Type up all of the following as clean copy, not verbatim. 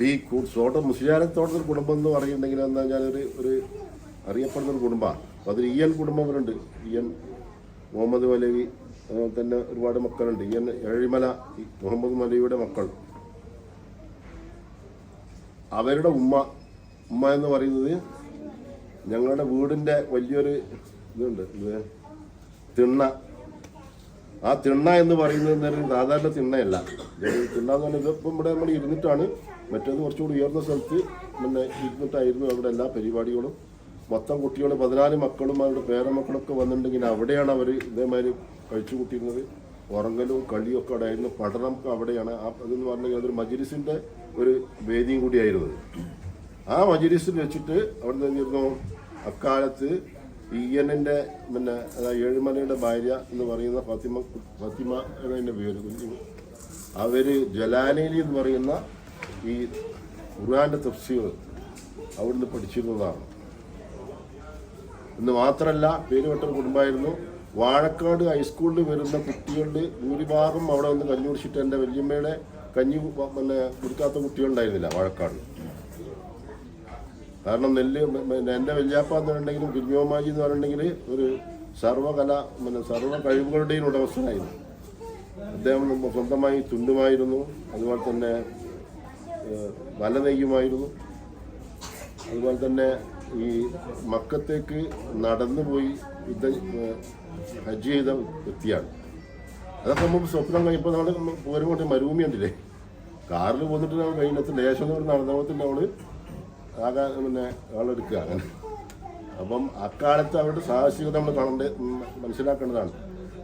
ഈ മുസ്ലിയാരത്തോട്ടൊരു കുടുംബം എന്ന് പറയുന്നുണ്ടെങ്കിൽ എന്താ ഞാൻ ഒരു അറിയപ്പെടുന്ന ഒരു കുടുംബമാണ്. അപ്പോൾ അതിൽ ഇയൻ കുടുംബങ്ങളുണ്ട്. ഇയൻ മുഹമ്മദ് മലവി തന്നെ ഒരുപാട് മക്കളുണ്ട്. ഇയൻ ഏഴിമല മുഹമ്മദ് മലവിയുടെ മക്കൾ. അവരുടെ ഉമ്മ എന്ന് പറയുന്നത് ഞങ്ങളുടെ വീടിൻ്റെ വലിയൊരു ഇതുണ്ട്, തിണ്ണ. ആ തിണ്ണ എന്ന് പറയുന്നത് സാധാരണ തിണ്ണയല്ല. തിണ്ണ എന്ന് പറഞ്ഞാൽ ഇതിപ്പം ഇവിടെ നമ്മൾ ഇരുന്നിട്ടാണ്. മറ്റേത് കുറച്ചുകൂടി ഉയർന്ന സ്ഥലത്ത് പിന്നെ ഇരുന്നിട്ടായിരുന്നു അവിടെ എല്ലാ പരിപാടികളും. മൊത്തം കുട്ടികൾ 14 മക്കളും അവരുടെ പേരമക്കളൊക്കെ വന്നിട്ടുണ്ടെങ്കിൽ അവിടെയാണ് അവർ ഇതേമാതിരി കഴിച്ചു കൂട്ടിയിരുന്നത്. ഉറങ്ങലും കളിയും ഒക്കെ അവിടെ ആയിരുന്നു. പഠനം അവിടെയാണ്. അതെന്ന് പറഞ്ഞാൽ അതൊരു മജ്‌ലിസിൻ്റെ ഒരു വേദിയും കൂടിയായിരുന്നത്. ആ മജ്‌ലിസിൽ വെച്ചിട്ട് അവിടെ നിന്നിരുന്നു അക്കാലത്ത് ഇയനിൻ്റെ പിന്നെ ഏഴുമലയുടെ ഭാര്യ എന്ന് പറയുന്ന ഫാത്തിമ എന്നതിൻ്റെ പേര് അവർ ജലാലൈലി എന്ന് പറയുന്ന ഈ ഖുർആന്റെ തഫ്സീർ അവിടുന്ന് പഠിച്ചിരുന്നതാണ്. എന്ന് മാത്രമല്ല പേരുപെട്ട കുടുംബമായിരുന്നു. വാഴക്കാട് ഹൈസ്കൂളിൽ വരുന്ന കുട്ടികളുടെ ഭൂരിഭാഗം അവിടെ വന്ന് കഞ്ഞി കുടിച്ചിട്ട് എൻ്റെ വല്യമ്മയുടെ കഞ്ഞി പിന്നെ കുടിക്കാത്ത കുട്ടികളുണ്ടായിരുന്നില്ല വാഴക്കാട്. കാരണം എൻ്റെ വല്യാപ്പ എന്ന് പറഞ്ഞിട്ടുണ്ടെങ്കിലും കുഞ്ഞോമാജി എന്ന് പറഞ്ഞിട്ടുണ്ടെങ്കിൽ ഒരു സർവ്വ കഴിവുകളുടെയും ഉടമസ്ഥനായിരുന്നു. അദ്ദേഹം സ്വന്തമായി തുന്നുമായിരുന്നു. അതുപോലെ തന്നെ വല നെയ്യുമായിരുന്നു. അതുപോലെ തന്നെ ഈ മക്കത്തേക്ക് നടന്നു പോയി ഹജ്ജ് ചെയ്ത വ്യക്തിയാണ്. അതൊക്കെ നമുക്ക് സ്വപ്നം കഴിയുമ്പോൾ നമ്മൾ പോരും കൊണ്ട് മരുഭൂമി ഉണ്ടല്ലേ, കാറിൽ പോന്നിട്ട് നമ്മൾ കഴിഞ്ഞിട്ട് ലേശം നടന്ന പോകത്തില്ല നമ്മൾ ആകാ പിന്നെ ആളെടുക്കുക അങ്ങനെ. അപ്പം അക്കാലത്ത് അവരുടെ സാഹസികത നമ്മൾ മനസ്സിലാക്കേണ്ടതാണ്.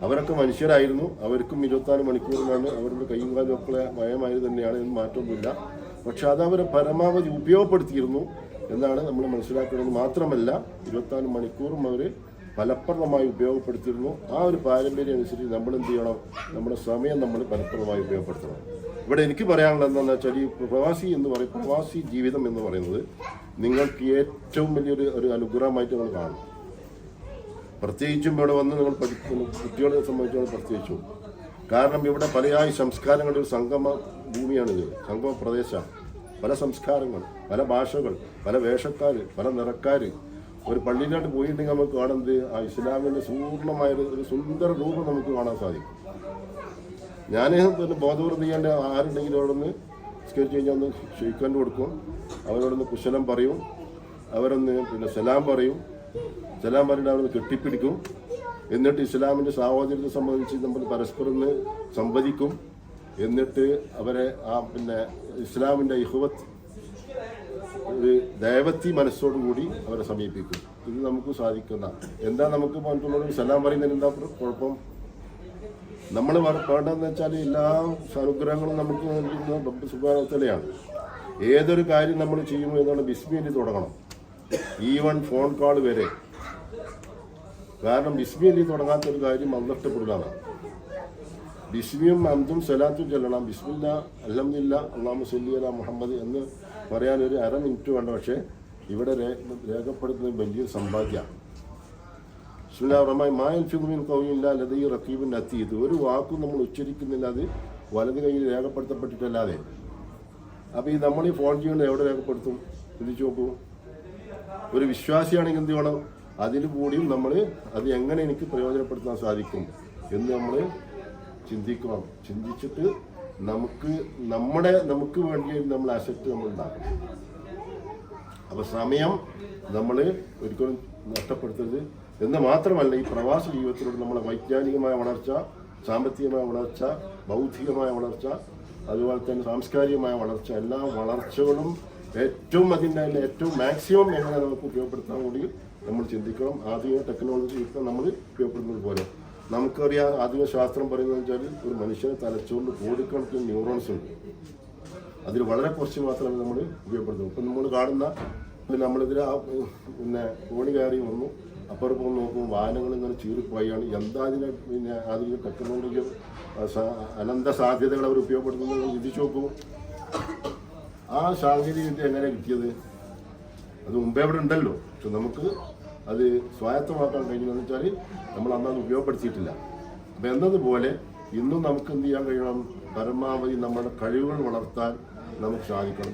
അവരൊക്കെ മനുഷ്യരായിരുന്നു. അവർക്കും 24 മണിക്കൂറിലാണ് അവരുടെ കൈയും കാലും ഒക്കെ മയമായി തന്നെയാണ്, എന്ന് മാറ്റമൊന്നുമില്ല. പക്ഷെ അത് അവർ പരമാവധി ഉപയോഗപ്പെടുത്തിയിരുന്നു എന്നാണ് നമ്മൾ മനസ്സിലാക്കുന്നത്. മാത്രമല്ല 24 മണിക്കൂറും അവർ ഫലപ്രദമായി ഉപയോഗപ്പെടുത്തിയിരുന്നു. ആ ഒരു പാരമ്പര്യം അനുസരിച്ച് നമ്മൾ എന്ത് ചെയ്യണം? നമ്മുടെ സമയം നമ്മൾ ഫലപ്രദമായി ഉപയോഗപ്പെടുത്തണം. ഇവിടെ എനിക്ക് പറയാനുള്ളത് എന്താണെന്ന് വെച്ചാൽ ഈ പ്രവാസി ജീവിതം എന്ന് പറയുന്നത് നിങ്ങൾക്ക് ഏറ്റവും വലിയൊരു അനുഗ്രഹമായിട്ട് നിങ്ങൾ കാണും. പ്രത്യേകിച്ചും ഇവിടെ വന്ന് നിങ്ങൾ പഠിക്കുന്ന കുട്ടികളെ സംബന്ധിച്ചാണ് പ്രത്യേകിച്ചും. കാരണം ഇവിടെ പലയായി സംസ്കാരങ്ങളുടെ ഒരു സംഗമ ഭൂമിയാണിത്, സംഗമ പ്രദേശമാണ്. പല സംസ്കാരങ്ങൾ, പല ഭാഷകൾ, പല വേഷക്കാർ, പല നിറക്കാർ. ഒരു പള്ളിയിലോട്ട് പോയിട്ടുണ്ടെങ്കിൽ നമുക്ക് കാണുന്നത് ആ ഇസ്ലാമിൻ്റെ പൂർണ്ണമായൊരു സുന്ദര രൂപം നമുക്ക് കാണാൻ സാധിക്കും. ഞാൻ പിന്നെ ബോധപൂർവ്വം ചെയ്യേണ്ട ആരുണ്ടെങ്കിലും അവിടെ നിന്ന് സ്കെച്ച് കഴിഞ്ഞാൽ ഒന്ന് ഷെയ്ക്കാൻ കൊടുക്കും. അവരോടൊന്ന് കുശലം പറയും. അവരൊന്ന് പിന്നെ സലാം പറയും. സലാം പറഞ്ഞിട്ട് അവരൊന്ന് കെട്ടിപ്പിടിക്കും. എന്നിട്ട് ഇസ്ലാമിൻ്റെ സാഹോദര്യത്തെ സംബന്ധിച്ച് നമ്മൾ പരസ്പരം സംവദിക്കും. എന്നിട്ട് അവരെ ആ പിന്നെ ഇസ്ലാമിൻ്റെ ഇഹ്വത്ത് ഒരു ദൈവത്തി മനസ്സോടുകൂടി അവരെ സമീപിക്കും. ഇത് നമുക്ക് സാധിക്കുന്ന എന്താ നമുക്ക് മറ്റുള്ളവർ സലാം പറയുന്നതിന് എന്താ കുഴപ്പം? നമ്മൾ വേണ്ടതെന്ന് വെച്ചാൽ എല്ലാ അനുഗ്രഹങ്ങളും നമുക്ക് നൽകുന്ന സുഖാനത്തിലെയാണ്. ഏതൊരു കാര്യം നമ്മൾ ചെയ്യുമ്പോൾ എന്താണ് ബിസ്മിയിൽ തുടങ്ങണം. ഈവൻ ഫോൺ കോൾ വരെ. കാരണം ബിസ്മിയിൽ തുടങ്ങാത്തൊരു കാര്യം നഷ്ടപ്പെടുന്നതാണ്. ബിസ്മിയും അംദും സലാത്തും ചൊല്ലണം. ബിസ്മില്ല അൽഹംദുലില്ലാ അല്ലാഹുമ്മ സ്വല്ലി അലാ മുഹമ്മദ് എന്ന് പറയാൻ ഒരു അര മിനിറ്റ് വേണ്ട. പക്ഷേ ഇവിടെ രേഖപ്പെടുത്തുന്നത് വലിയൊരു സമ്പാദ്യമാണ്. ബിസ്മില്ലാഹിർ റഹ്മാനിർ റഹീം മാ യൽഫിദു മിൻ ഖൗലിൻ ഇല്ലാ ലദൈഹി റഖീബുൻ അതീദ്. ഒരു വാക്കും നമ്മൾ ഉച്ചരിക്കുന്നില്ല, അത് വലത് കൈയിൽ രേഖപ്പെടുത്തപ്പെട്ടിട്ടല്ലാതെ. അപ്പോൾ ഈ നമ്മൾ ഈ ഫോൺ ചെയ്യുന്നത് എവിടെ രേഖപ്പെടുത്തും? ചിന്തിച്ചു നോക്കൂ. ഒരു വിശ്വാസിയാണെങ്കിൽ എന്ത് വേണം? അതിൽ കൂടിയും നമ്മൾ അത് എങ്ങനെ എനിക്ക് പ്രയോജനപ്പെടുത്താൻ സാധിക്കും എന്ന് നമ്മൾ ചിന്തിക്കണം. ചിന്തിച്ചിട്ട് നമുക്ക് വേണ്ടി നമ്മൾ അസറ്റ് നമ്മൾ ഉണ്ടാക്കണം. അപ്പോൾ സമയം നമ്മൾ ഒരിക്കലും നഷ്ടപ്പെടുത്തരുത്. എന്ന് മാത്രമല്ല ഈ പ്രവാസ ജീവിതത്തിലൂടെ നമ്മളെ വൈജ്ഞാനികമായ വളർച്ച, സാമ്പത്തികമായ വളർച്ച, ബൗദ്ധികമായ വളർച്ച, അതുപോലെ തന്നെ സാംസ്കാരികമായ വളർച്ച, എല്ലാ വളർച്ചകളും ഏറ്റവും മാക്സിമം എങ്ങനെ നമുക്ക് ഉപയോഗപ്പെടുത്താൻ കൂടി നമ്മൾ ചിന്തിക്കണം. ആധുനിക ടെക്നോളജി ഇപ്പോൾ നമ്മൾ ഉപയോഗപ്പെടുന്നത് പോലെ നമുക്കറിയാം. ആധുനിക ശാസ്ത്രം പറയുന്നത് വെച്ചാൽ ഒരു മനുഷ്യനെ തലച്ചോറിൽ കോടിക്കണക്കിന് ന്യൂറോൺസ് ഉണ്ട്. അതിൽ വളരെ കുറച്ച് മാത്രമേ നമ്മൾ ഉപയോഗപ്പെടുത്തുള്ളൂ. ഇപ്പം നമ്മൾ കാണുന്ന നമ്മളിതിൽ പിന്നെ കോണി കയറി വന്നു അപ്പുറം നോക്കുമ്പോൾ വാഹനങ്ങൾ ഇങ്ങനെ ചീറിപ്പോയാണ്. എന്താ അതിന് പിന്നെ ആധുനിക ടെക്നോളജിയും അനന്ത സാധ്യതകൾ അവർ ഉപയോഗപ്പെടുത്തുന്നത് ചിന്തിച്ചു നോക്കൂ. ആ സാങ്കേതിക വിദ്യ എങ്ങനെ കിട്ടിയത്? അത് മുമ്പേ അവിടെ ഉണ്ടല്ലോ. പക്ഷെ നമുക്ക് അത് സ്വായത്തമാക്കാൻ കഴിഞ്ഞതെന്ന് വെച്ചാൽ നമ്മൾ അന്നത് ഉപയോഗപ്പെടുത്തിയിട്ടില്ല. അപ്പം എന്നതുപോലെ ഇന്നും നമുക്ക് എന്ത് ചെയ്യാൻ കഴിയണം? പരമാവധി നമ്മുടെ കഴിവുകൾ വളർത്താൻ നമുക്ക് സാധിക്കണം.